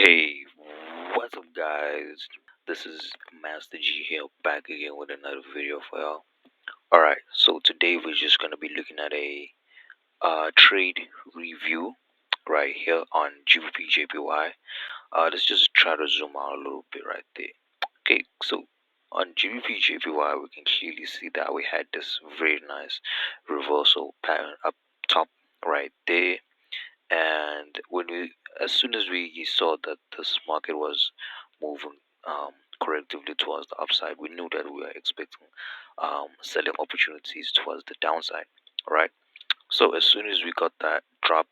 Hey, what's up, guys? This is Master G here, back again with another video for y'all. Alright, so today we're just gonna be looking at a trade review right here on GBPJPY. Let's just try to zoom out a little bit right there. Okay, so on GBPJPY, we can clearly see that we had this very nice reversal pattern up top right there, and as soon as we saw that this market was moving correctively towards the upside, we knew that we were expecting selling opportunities towards the downside. All right, so as soon as we got that drop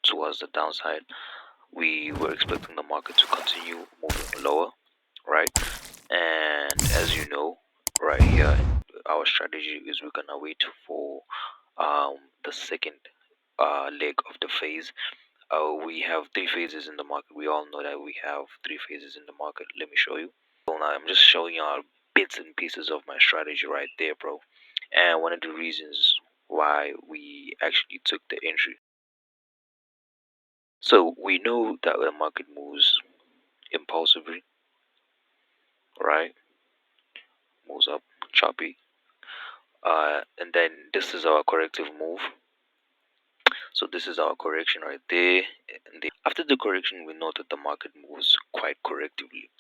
towards the downside, we were expecting the market to continue moving lower, right? And as you know, right here, our strategy is we're gonna wait for the second leg of the phase. We have three phases in the market. We all know that we have three phases in the market. Let me show you. So now I'm just showing y'all bits and pieces of my strategy right there, bro. And one of the reasons why we actually took the entry. So we know that the market moves impulsively, right? Moves up, choppy. And then this is our corrective move. So this is our correction right there. And after the correction, we know that the market moves quite correctively,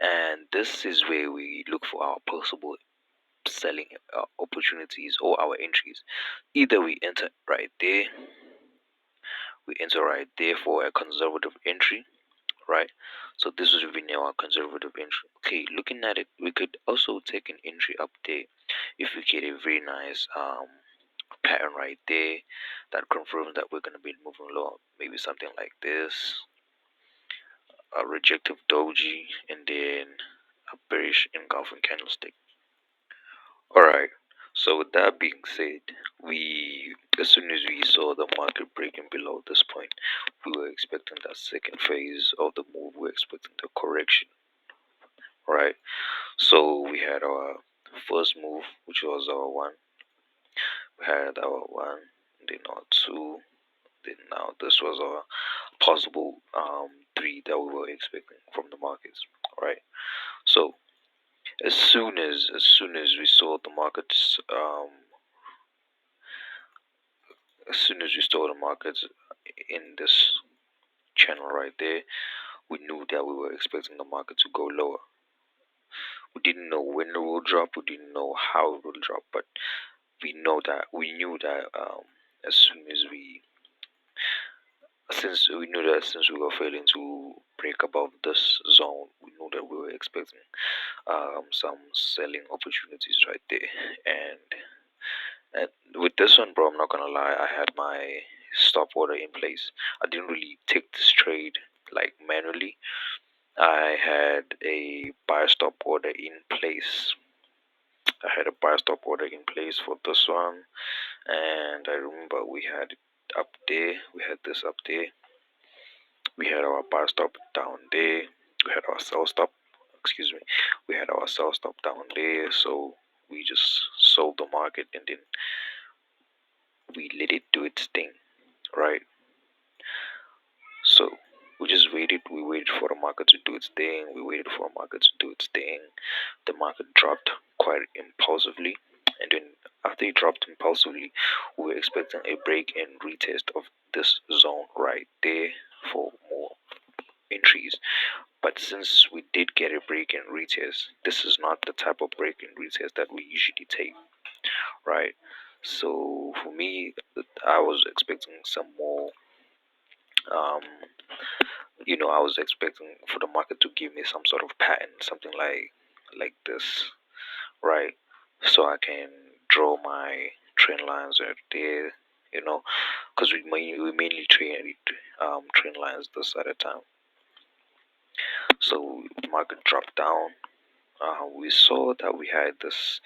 and this is where we look for our possible selling opportunities or our entries. Either we enter right there for a conservative entry, right? So this is been our conservative entry. Okay, looking at it, we could also take an entry up there if we get a very nice pattern right there that confirms that we're going to be moving low, maybe something like this, a rejective doji, and then a bearish engulfing candlestick. All right, so with that being said, we as soon as we saw the market breaking below this point, we were expecting that second phase of the move. We were expecting the correction, right? So we had our first move, which was our one. We had our one, then our two, then now this was our possible three that we were expecting from the markets, right? So as soon as we saw the markets as soon as we saw the markets in this channel right there, we knew that we were expecting the market to go lower. We didn't know when it will drop, we didn't know how it will drop, but we knew that as soon as we since we knew that since we were failing to break above this zone, we knew that we were expecting some selling opportunities right there. And with this one, bro, I'm not gonna lie, I had my stop order in place. I didn't really take this trade like manually. I had a buy stop order in place. I had a buy stop order in place for this one, and I remember we had it up there. We had this up there. We had our buy stop down there. We had our sell stop. Excuse me. We had our sell stop down there. So we just sold the market, and then we let it do its thing, right? So we just waited. We waited for the market to do its thing. We waited for the market to do its thing. The market dropped quite impulsively, and then after it dropped impulsively, we were expecting a break and retest of this zone right there for more entries. But since we did get a break and retest, this is not the type of break and retest that we usually take, right? So for me, I was expecting some more. Um, I was expecting for the market to give me some sort of pattern, something like this, right? So I can draw my trend lines right there, because we mainly trend lines this at a time. So the market dropped down. We saw that we had this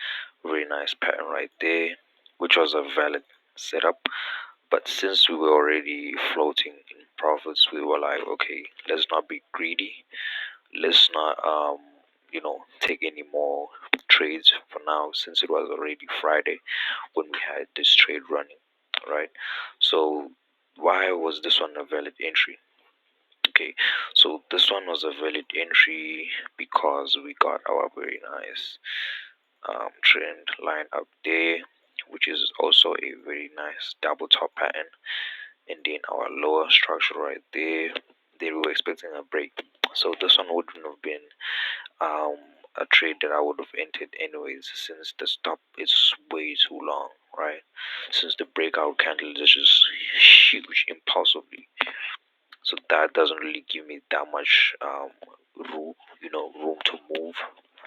very nice pattern right there, which was a valid setup. But since we were already floating in profits, we were like, okay, let's not be greedy. Let's not, take any more trades for now, since it was already Friday when we had this trade running, right? So why was this one a valid entry? Okay, so this one was a valid entry because we got our very nice trend line up there, which is also a very nice double top pattern, and then our lower structure right there. They were expecting a break, so this one wouldn't have been um, a trade that I would have entered anyways, since the stop is way too long, right? Since the breakout candle is just huge impulsively, so that doesn't really give me that much room, room to move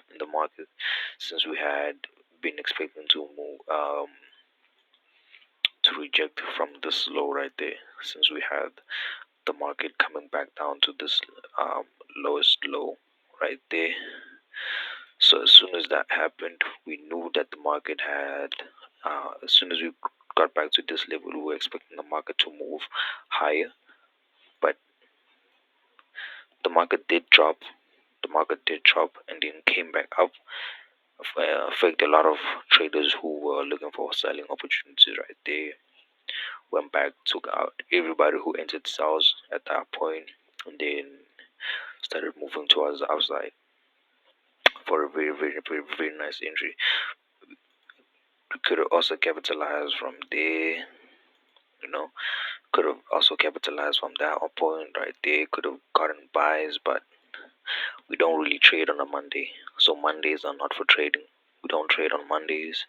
in the market, since we had been expecting to move to reject from this low right there, since we had the market coming back down to this lowest low right there. So as soon as that happened, we knew that the market had as soon as we got back to this level, we were expecting the market to move higher, but the market did drop. The market did drop and then came back up, affect a lot of traders who were looking for selling opportunities right there. Went back, took out everybody who entered sales at that point, and then started moving towards the upside for a very, very, very, very nice entry. We could have also capitalized from there, you know, could have also capitalized from that point right there. Could have gotten buys, but we don't really trade on a Monday, so Mondays are not for trading. We don't trade on Mondays.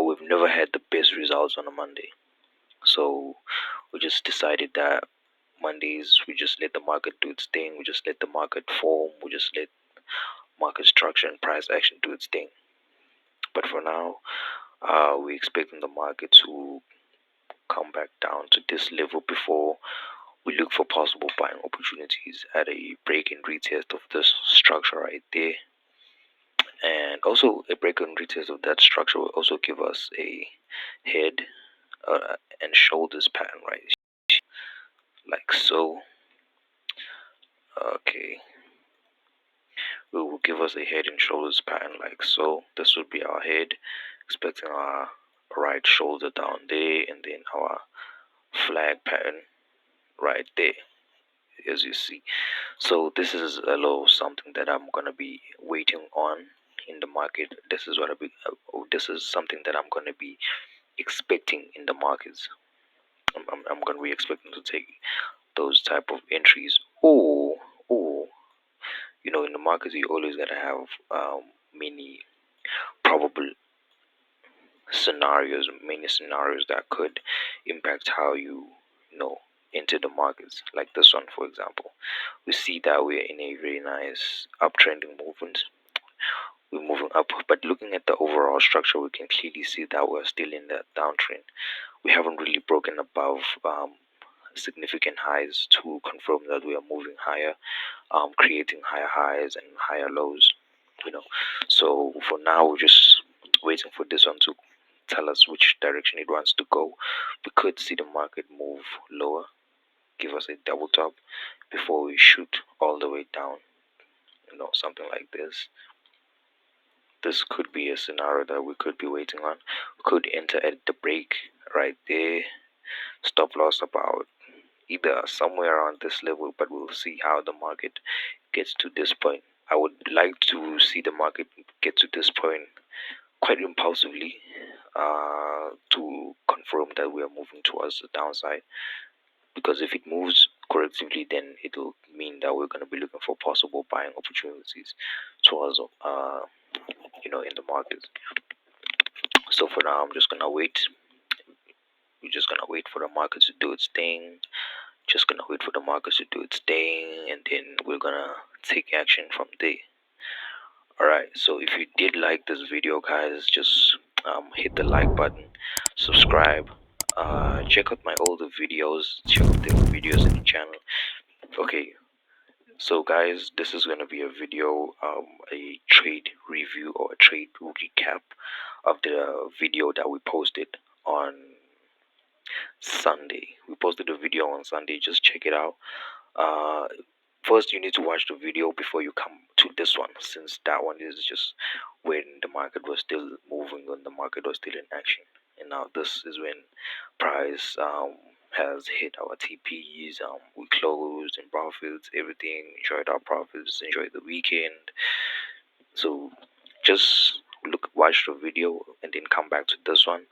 We've never had the best results on a Monday, so we just decided that Mondays we just let the market do its thing. We just let the market form. We just let market structure and price action do its thing. But for now, we're expecting the market to come back down to this level before we look for possible buying opportunities at a break and retest of this structure right there. And also, a break and retest of that structure will also give us a head and shoulders pattern, right? Like so. Okay, it will give us a head and shoulders pattern like so. This would be our head, expecting our right shoulder down there, and then our flag pattern right there, as you see. So this is a little something that I'm gonna be waiting on in the market. This is what this is something that I'm gonna be expecting in the markets. I'm gonna be expecting to take those type of entries, or in the markets you always gotta have many probable many scenarios that could impact how you enter the markets. Like this one, for example, we see that we're in a very nice uptrending movement. We're moving up, but looking at the overall structure, we can clearly see that we're still in that downtrend. We haven't really broken above significant highs to confirm that we are moving higher, creating higher highs and higher lows. You know, so for now we're just waiting for this one to tell us which direction it wants to go. We could see the market move lower, give us a double top before we shoot all the way down. Something like this. This could be a scenario that we could be waiting on. We could enter at the break right there. Stop loss about either somewhere around this level, but we'll see how the market gets to this point. I would like to see the market get to this point quite impulsively to confirm that we are moving towards the downside. Because if it moves correctively, then it'll mean that we're going to be looking for possible buying opportunities towards in the market. So for now, I'm just gonna wait. We're just gonna wait for the market to do its thing. Just gonna wait for the market to do its thing, and then we're gonna take action from there. All right. So if you did like this video, guys, just hit the like button, subscribe, check out my older videos, check out the videos in the channel. Okay. So guys, this is gonna be a video, a trade review or a trade recap of the video that we posted on Sunday. We posted a video on Sunday. Just check it out. Uh, First, you need to watch the video before you come to this one, since that one is just when the market was still moving, when the market was still in action. And now this is when price has hit our TPs. We closed in profits, everything. Enjoyed our profits. Enjoyed the weekend. So just watch the video and then come back to this one.